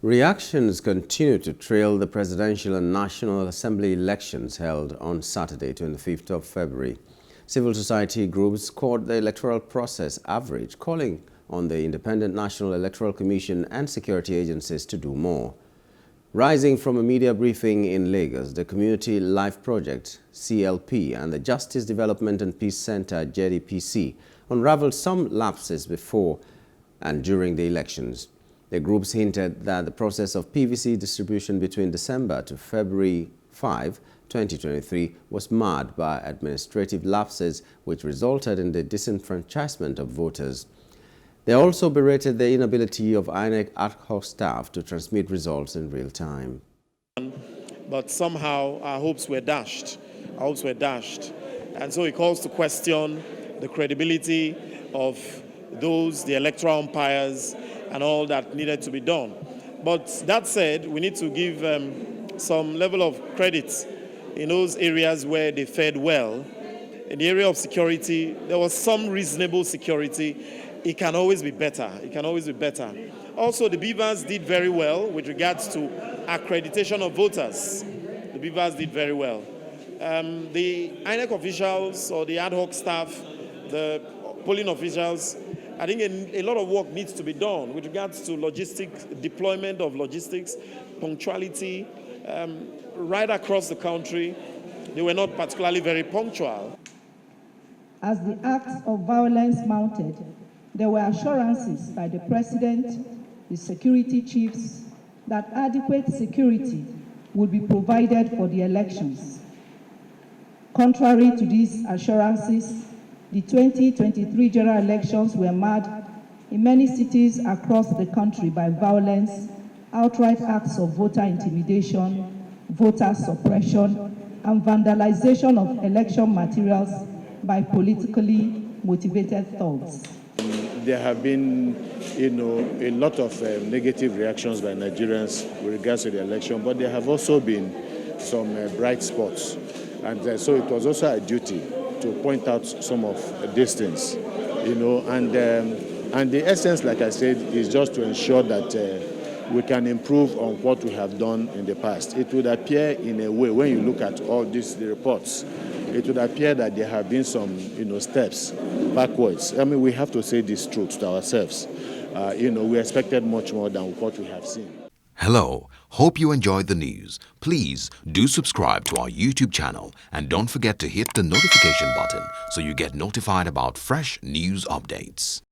Reactions continue to trail the presidential and National Assembly elections held on Saturday, 25th of February. Civil society groups called the electoral process average, calling on the Independent National Electoral Commission and security agencies to do more. Rising from a media briefing in Lagos, the Community Life Project, CLP, and the Justice Development and Peace Center, JDPC, unraveled some lapses before and during the elections. The groups hinted that the process of PVC distribution between December to February 5, 2023 was marred by administrative lapses which resulted in the disenfranchisement of voters. They also berated the inability of INEC ad hoc staff to transmit results in real time. But somehow our hopes were dashed. And so it calls to question the credibility of the electoral umpires and all that needed to be done. But that said, we need to give some level of credit in those areas where they fared well. In the area of security, there was some reasonable security. It can always be better. Also, the Beavers did very well with regards to accreditation of voters. The Beavers did very well. The INEC officials or the ad hoc staff, the polling officials, I think a lot of work needs to be done with regards to logistics, deployment of logistics, punctuality. Right across the country, they were not particularly very punctual. As the acts of violence mounted, there were assurances by the President, the security chiefs, that adequate security would be provided for the elections. Contrary to these assurances, the 2023 general elections were marred in many cities across the country by violence, outright acts of voter intimidation, voter suppression, and vandalization of election materials by politically motivated thugs. There have been, a lot of negative reactions by Nigerians with regards to the election, but there have also been some bright spots. And so it was also a duty to point out some of these things, and the essence, like I said, is just to ensure that we can improve on what we have done in the past. It would appear in a way, when you look at all the reports, it would appear that there have been some, steps backwards. I mean, we have to say this truth to ourselves. We expected much more than what we have seen. Hello, hope you enjoyed the news. Please do subscribe to our YouTube channel and don't forget to hit the notification button so you get notified about fresh news updates.